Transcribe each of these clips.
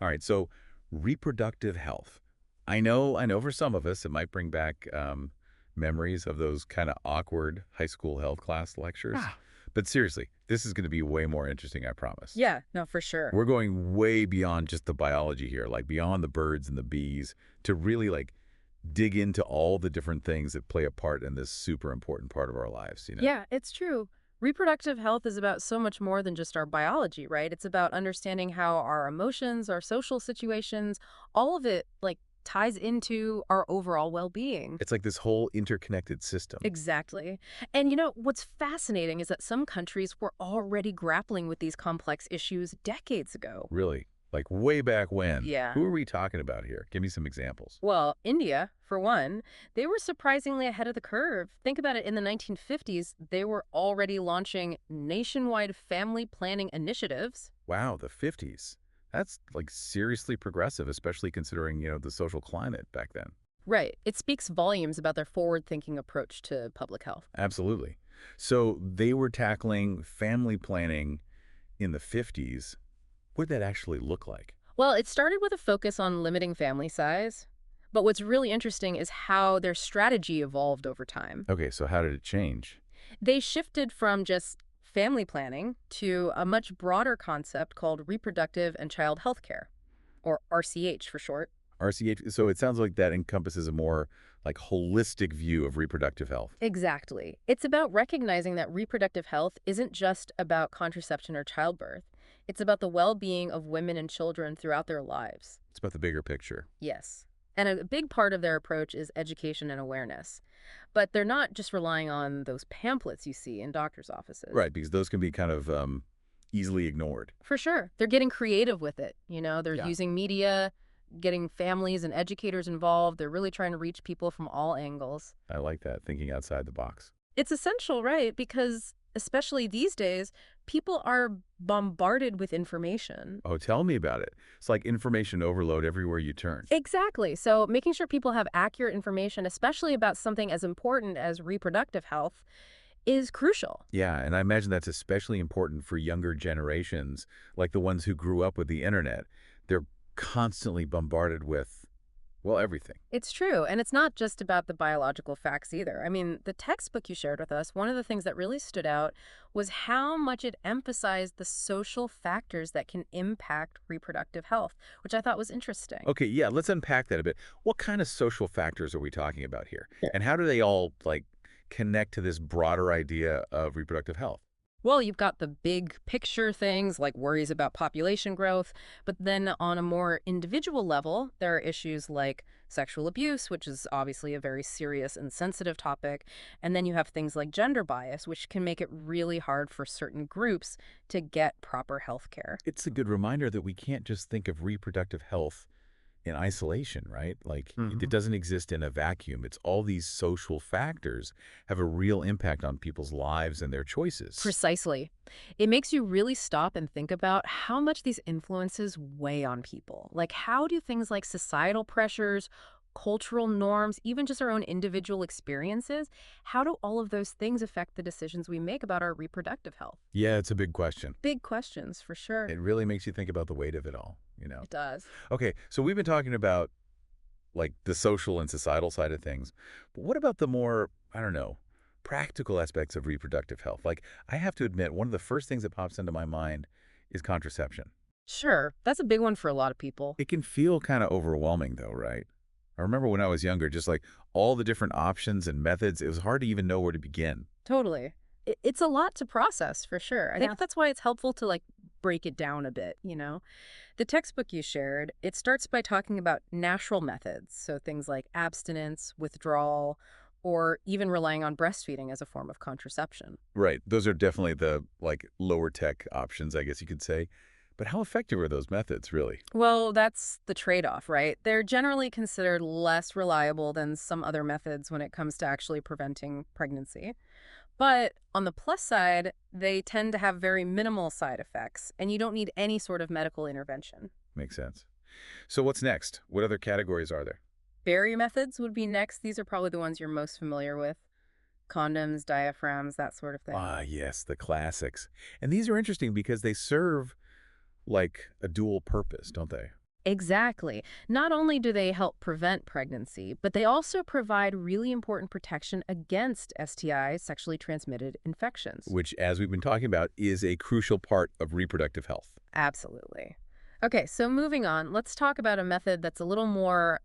All right, so reproductive health. I know for some of us it might bring back memories of those kind of awkward high school health class lectures. Ah, But seriously, this is going to be way more interesting, I promise. yeah, no, for sure. We're going way beyond just the biology here, like beyond the birds and the bees, to really like dig into all the different things that play a part in this super important part of our lives. Yeah, it's true. Reproductive health is about so much more than just our biology, right? It's about understanding how our emotions, our social situations, all of it ties into our overall well-being. It's like this whole interconnected system. Exactly. And what's fascinating is that some countries were already grappling with these complex issues decades ago. Really, like way back when. Yeah. Who are we talking about here? Give me some examples. Well, India, for one, they were surprisingly ahead of the curve. Think about it, in the 1950s, they were already launching nationwide family planning initiatives. Wow, the 50s. That's like seriously progressive, especially considering the social climate back then. Right. It speaks volumes about their forward-thinking approach to public health. Absolutely. So they were tackling family planning in the 50s. What did that actually look like? Well, it started with a focus on limiting family size, but what's really interesting is how their strategy evolved over time. Okay, so how did it change? They shifted from just family planning to a much broader concept called reproductive and child health care, or RCH for short. RCH, so it sounds like that encompasses a more like holistic view of reproductive health. Exactly. It's about recognizing that reproductive health isn't just about contraception or childbirth. It's about the well-being of women and children throughout their lives. It's about the bigger picture. Yes. And a big part of their approach is education and awareness. But they're not just relying on those pamphlets you see in doctors' offices. Right, because those can be kind of easily ignored. For sure. They're getting creative with it. They're Yeah, using media, getting families and educators involved. They're really trying to reach people from all angles. I like that, thinking outside the box. It's essential, right? Because especially these days, people are bombarded with information. Oh, tell me about it. It's like information overload everywhere you turn. Exactly. So making sure people have accurate information, especially about something as important as reproductive health, is crucial. Yeah, and I imagine that's especially important for younger generations, like the ones who grew up with the internet. They're constantly bombarded with, well, everything. It's true. And it's not just about the biological facts either. I mean, the textbook you shared with us, one of the things that really stood out was how much it emphasized the social factors that can impact reproductive health, which I thought was interesting. Okay, yeah, let's unpack that a bit. What kind of social factors are we talking about here? And how do they all, like, connect to this broader idea of reproductive health? Well, you've got the big picture things like worries about population growth, but then on a more individual level, there are issues like sexual abuse, which is obviously a very serious and sensitive topic. And then you have things like gender bias, which can make it really hard for certain groups to get proper health care. It's a good reminder that we can't just think of reproductive health in isolation, right? Like it Mhm. doesn't exist in a vacuum. It's all these social factors have a real impact on people's lives and their choices. Precisely. It makes you really stop and think about how much these influences weigh on people. Like, how do things like societal pressures, cultural norms, even just our own individual experiences, how do all of those things affect the decisions we make about our reproductive health? Yeah, it's a big question. Big questions, for sure. It really makes you think about the weight of it all. It does. Okay, so we've been talking about like the social and societal side of things. But what about the more, I don't know, practical aspects of reproductive health? Like I have to admit, one of the first things that pops into my mind is contraception. Sure. That's a big one for a lot of people. It can feel kind of overwhelming though, right? I remember when I was younger, just like all the different options and methods, it was hard to even know where to begin. Totally. It's a lot to process, for sure. I Yeah. think that's why it's helpful to break it down a bit. The textbook you shared, it starts by talking about natural methods, so things like abstinence, withdrawal, or even relying on breastfeeding as a form of contraception. Right. Those are definitely the like lower tech options, I guess you could say. But how effective are those methods really? Well, that's the trade-off, right? They're generally considered less reliable than some other methods when it comes to actually preventing pregnancy. But on the plus side, they tend to have very minimal side effects, and you don't need any sort of medical intervention. Makes sense. So what's next? What other categories are there? Barrier methods would be next. These are probably the ones you're most familiar with. Condoms, diaphragms, that sort of thing. Ah, yes, the classics. And these are interesting because they serve like a dual purpose, don't they? Exactly. Not only do they help prevent pregnancy, but they also provide really important protection against STI, sexually transmitted infections. Which, as we've been talking about, is a crucial part of reproductive health. Absolutely. Okay, so moving on, let's talk about a method that's a little more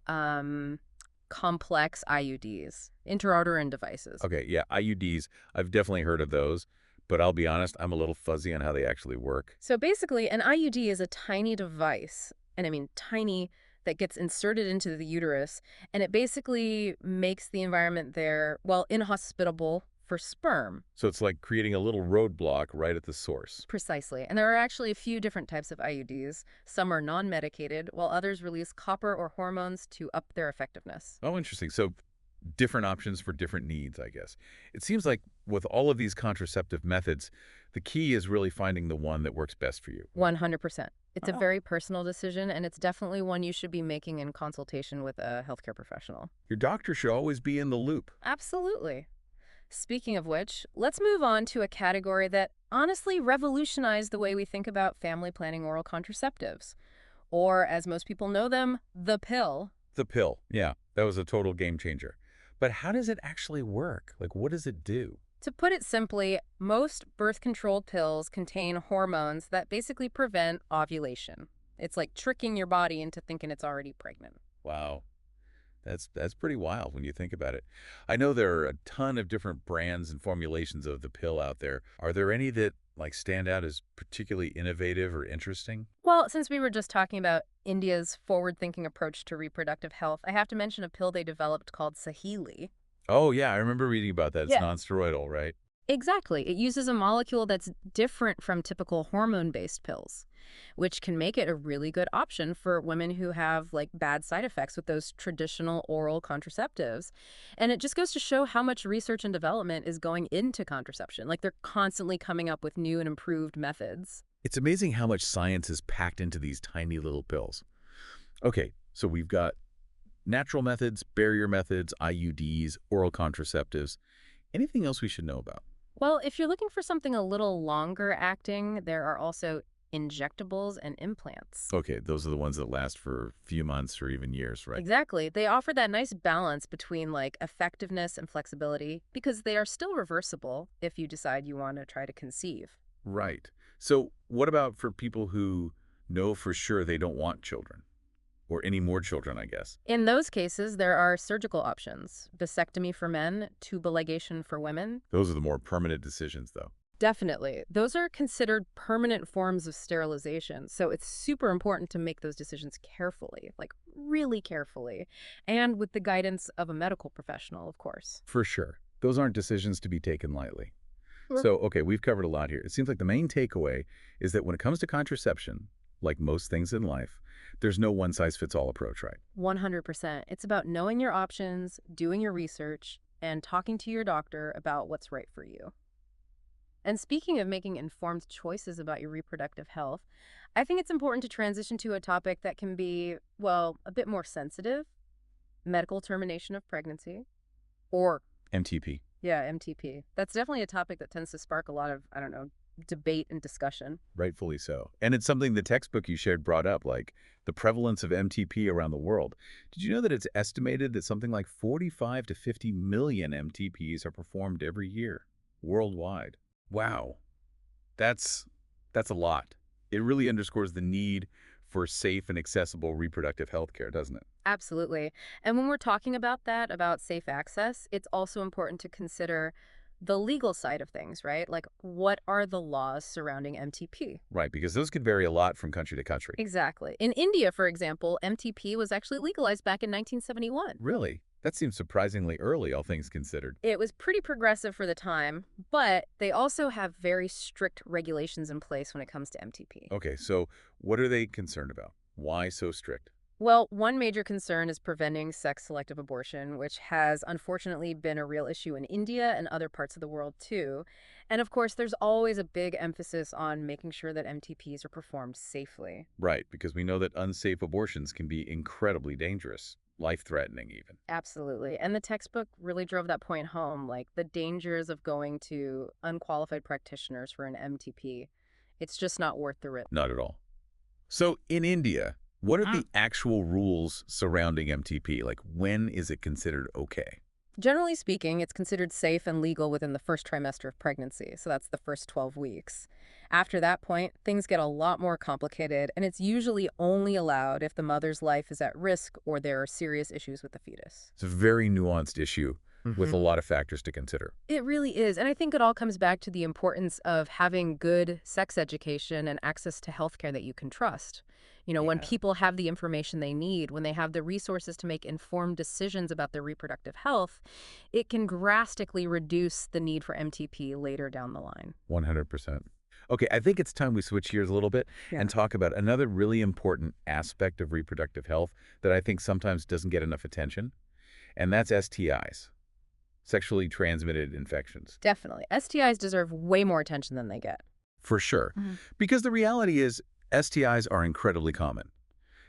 complex: IUDs, intrauterine devices. Okay, yeah, IUDs, I've definitely heard of those, but I'll be honest, I'm a little fuzzy on how they actually work. So basically, an IUD is a tiny device, and I mean tiny, that gets inserted into the uterus, and it basically makes the environment there, well, inhospitable for sperm. So it's like creating a little roadblock right at the source. Precisely. And there are actually a few different types of IUDs. Some are non-medicated, while others release copper or hormones to up their effectiveness. Oh, interesting. So different options for different needs, I guess. It seems like with all of these contraceptive methods, the key is really finding the one that works best for you. 100%. It's a Oh. very personal decision, and it's definitely one you should be making in consultation with a healthcare professional. Your doctor should always be in the loop. Absolutely. Speaking of which, let's move on to a category that honestly revolutionized the way we think about family planning oral contraceptives. Or, as most people know them, the pill. The pill. Yeah, that was a total game changer. But how does it actually work? Like, what does it do? To put it simply, most birth control pills contain hormones that basically prevent ovulation. It's like tricking your body into thinking it's already pregnant. Wow. That's pretty wild when you think about it. I know there are a ton of different brands and formulations of the pill out there. Are there any that like stand out as particularly innovative or interesting? Well, since we were just talking about India's forward-thinking approach to reproductive health, I have to mention a pill they developed called Sahili. Oh, yeah, I remember reading about that. It's Yeah. non-steroidal, right? Exactly. It uses a molecule that's different from typical hormone-based pills, which can make it a really good option for women who have like bad side effects with those traditional oral contraceptives. And it just goes to show how much research and development is going into contraception. Like they're constantly coming up with new and improved methods. It's amazing how much science is packed into these tiny little pills. Okay, so we've got natural methods, barrier methods, IUDs, oral contraceptives. Anything else we should know about? Well, if you're looking for something a little longer acting, there are also injectables and implants. Okay, those are the ones that last for a few months or even years, right? Exactly. They offer that nice balance between like effectiveness and flexibility because they are still reversible if you decide you want to try to conceive. Right. So what about for people who know for sure they don't want children? Or any more children, I guess. In those cases, there are surgical options: vasectomy for men, tubal ligation for women. Those are the more permanent decisions, though. Definitely. Those are considered permanent forms of sterilization. So it's super important to make those decisions carefully, like really carefully, and with the guidance of a medical professional, of course. For sure. Those aren't decisions to be taken lightly. Sure. So, okay, we've covered a lot here. It seems like the main takeaway is that when it comes to contraception, like most things in life, there's no one-size-fits-all approach, right? 100%. It's about knowing your options, doing your research, and talking to your doctor about what's right for you. And speaking of making informed choices about your reproductive health, I think it's important to transition to a topic that can be, well, a bit more sensitive: medical termination of pregnancy. Or, MTP. yeah, MTP. That's definitely a topic that tends to spark a lot of, I don't know, debate and discussion. Rightfully so. And it's something the textbook you shared brought up, like the prevalence of MTP around the world. Did you know that it's estimated that something like 45 to 50 million MTPs are performed every year worldwide? Wow. That's a lot. It really underscores the need for safe and accessible reproductive health care, doesn't it? Absolutely. And when we're talking about that, about safe access, it's also important to consider the legal side of things, right? Like, what are the laws surrounding MTP? Right, because those could vary a lot from country to country. Exactly. In India, for example, MTP was actually legalized back in 1971. Really? That seems surprisingly early, all things considered. It was pretty progressive for the time, but they also have very strict regulations in place when it comes to MTP. Okay, so what are they concerned about? Why so strict? Well, one major concern is preventing sex-selective abortion, which has unfortunately been a real issue in India and other parts of the world too. And of course, there's always a big emphasis on making sure that MTPs are performed safely. Right, because we know that unsafe abortions can be incredibly dangerous, life-threatening even. Absolutely. And the textbook really drove that point home, like the dangers of going to unqualified practitioners for an MTP. It's just not worth the risk. Not at all. So in India, What are Mm. the actual rules surrounding MTP? Like, when is it considered okay? Generally speaking, it's considered safe and legal within the first trimester of pregnancy, so that's the first 12 weeks. After that point, things get a lot more complicated, and it's usually only allowed if the mother's life is at risk or there are serious issues with the fetus. It's a very nuanced issue with Hmm. a lot of factors to consider. It really is, and I think it all comes back to the importance of having good sex education and access to healthcare that you can trust. When Yeah. people have the information they need, when they have the resources to make informed decisions about their reproductive health, it can drastically reduce the need for MTP later down the line. 100%. Okay, I think it's time we switch gears a little bit Yeah. and talk about another really important aspect of reproductive health that I think sometimes doesn't get enough attention, and that's STIs, sexually transmitted infections. Definitely. STIs deserve way more attention than they get. For sure. Mhm. Because the reality is STIs are incredibly common,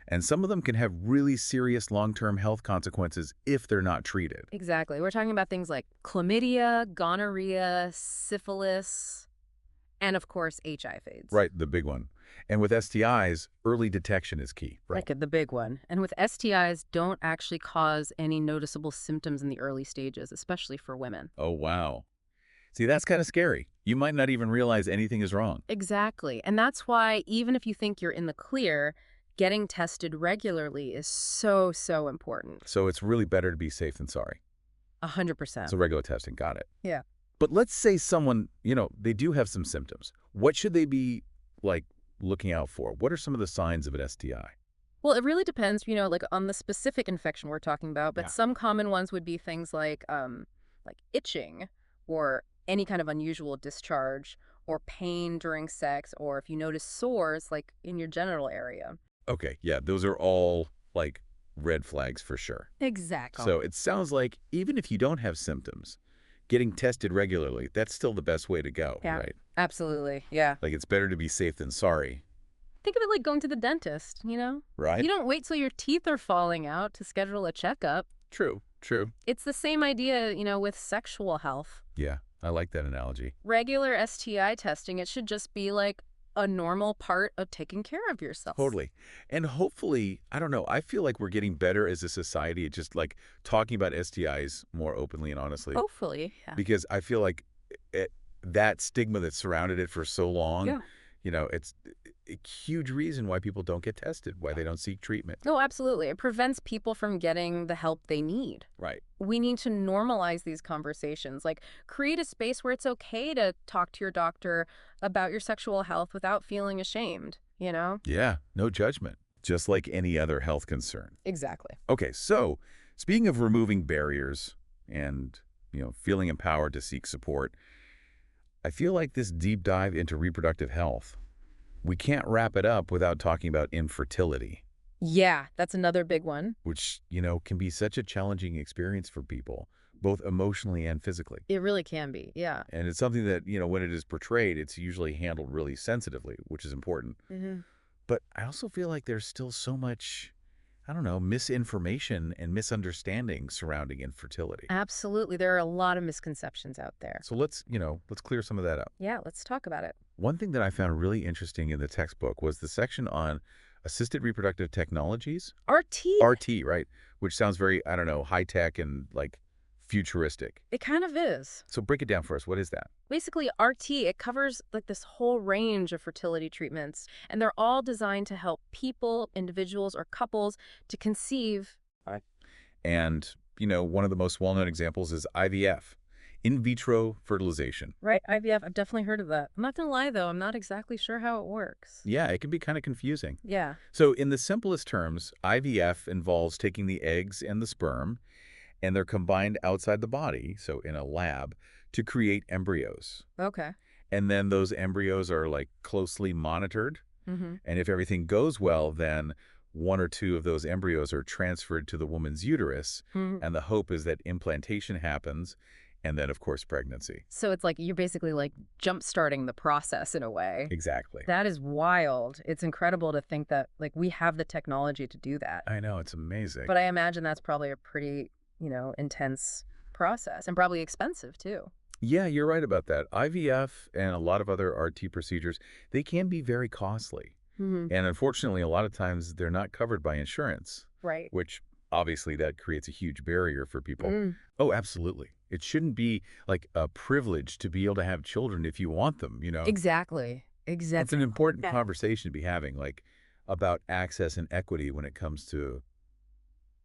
and some of them can have really serious long-term health consequences if they're not treated. Exactly. We're talking about things like chlamydia, gonorrhea, syphilis, and of course, HIV/AIDS. Right, the big one. And with STIs, early detection is key, right? Like the big one. And with STIs, don't actually cause any noticeable symptoms in the early stages, especially for women. Oh, wow. See, that's kind of scary. You might not even realize anything is wrong. Exactly. And that's why even if you think you're in the clear, getting tested regularly is so, so important. So it's really better to be safe than sorry. 100%. So regular testing, got it. Yeah. But let's say someone, they do have some symptoms. What should they be, like, looking out for? What are some of the signs of an STI? Well, it really depends, like on the specific infection we're talking about, but Yeah. some common ones would be things like itching or any kind of unusual discharge or pain during sex, or if you notice sores like in your genital area. Okay, yeah, those are all, like, red flags for sure. Exactly. So it sounds like even if you don't have symptoms, getting tested regularly, that's still the best way to go, Yeah. right? Absolutely. Yeah. Like, it's better to be safe than sorry, Think of it like going to the dentist. right? You don't wait till your teeth are falling out to schedule a checkup. True, true. It's the same idea, with sexual health. Yeah, I like that analogy. Regular STI testing, it should just be like a normal part of taking care of yourself. Totally. And hopefully, I don't know, I feel like we're getting better as a society at just, like, talking about STIs more openly and honestly. Hopefully. Yeah. Because I feel like that stigma that surrounded it for so long, Yeah. it's a huge reason why people don't get tested, why they don't seek treatment. No, absolutely. It prevents people from getting the help they need. Right. We need to normalize these conversations, like create a space where it's okay to talk to your doctor about your sexual health without feeling ashamed. Yeah, no judgment, just like any other health concern. Exactly. Okay, so speaking of removing barriers and, feeling empowered to seek support, I feel like this deep dive into reproductive health, we can't wrap it up without talking about infertility, Yeah, that's another big one. which, can be such a challenging experience for people, both emotionally and physically. It really can be. Yeah. And it's something that, when it is portrayed, it's usually handled really sensitively, which is important. Hmm. But I also feel like there's still so much, I don't know, misinformation and misunderstanding surrounding infertility. Absolutely. There are a lot of misconceptions out there. So let's clear some of that up. Yeah, let's talk about it. One thing that I found really interesting in the textbook was the section on assisted reproductive technologies, RT. RT, right? Which sounds very, I don't know, high-tech and, like, futuristic. It kind of is. So break it down for us. What is that? Basically, RT, it covers like this whole range of fertility treatments, and they're all designed to help people, individuals, or couples to conceive. And, one of the most well-known examples is IVF, in vitro fertilization. Right, IVF, I've definitely heard of that. I'm not going to lie, though, I'm not exactly sure how it works. Yeah, it can be kind of confusing. Yeah. So in the simplest terms, IVF involves taking the eggs and the sperm, and they're combined outside the body, so in a lab, to create embryos. Okay. And then those embryos are, like, closely monitored. Mm-hmm. And if everything goes well, then one or two of those embryos are transferred to the woman's uterus. And the hope is that implantation happens, and then, of course, pregnancy. So it's like you're basically like jump-starting the process in a way. Exactly. That is wild. It's incredible to think that like we have the technology to do that. I know, it's amazing. But I imagine that's probably a pretty, intense process and probably expensive too. Yeah, you're right about that. IVF and a lot of other RT procedures, they can be very costly. Hmm. And unfortunately, a lot of times they're not covered by insurance, Right. which obviously that creates a huge barrier for people. Mm. Oh, absolutely. It shouldn't be like a privilege to be able to have children if you want them. Exactly. It's an Exactly. important Yeah. conversation to be having, like about access and equity when it comes to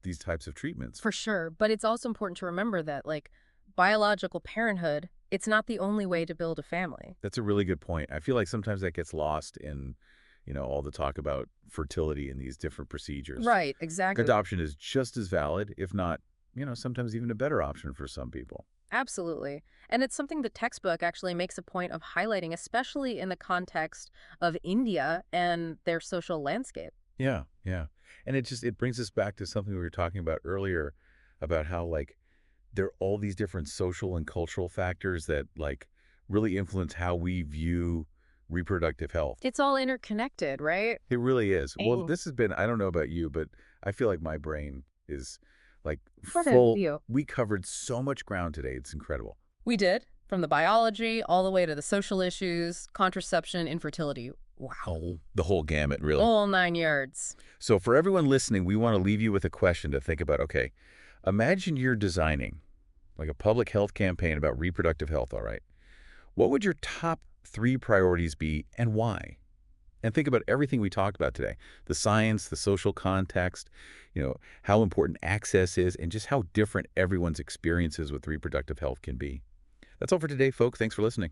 these types of treatments. For sure. But it's also important to remember that, like, biological parenthood, it's not the only way to build a family. That's a really good point. I feel like sometimes that gets lost in, all the talk about fertility and these different procedures. Right. Exactly. Adoption is just as valid, if not, sometimes even a better option for some people. Absolutely. And it's something the textbook actually makes a point of highlighting, especially in the context of India and their social landscape. Yeah, yeah. And it brings us back to something we were talking about earlier about how like there are all these different social and cultural factors that like really influence how we view reproductive health. It's all interconnected, right? It really is. Well, Mm. this has been, I don't know about you, but I feel like my brain is like What have full. you? We covered so much ground today. It's incredible. We did, from the biology all the way to the social issues, contraception, infertility. Wow. The whole gamut, really. All 9 yards. So for everyone listening, we want to leave you with a question to think about. Okay, imagine you're designing like a public health campaign about reproductive health, all right? What would your top 3 priorities be and why? And think about everything we talked about today, the science, the social context, how important access is, and just how different everyone's experiences with reproductive health can be. That's all for today, folks. Thanks for listening.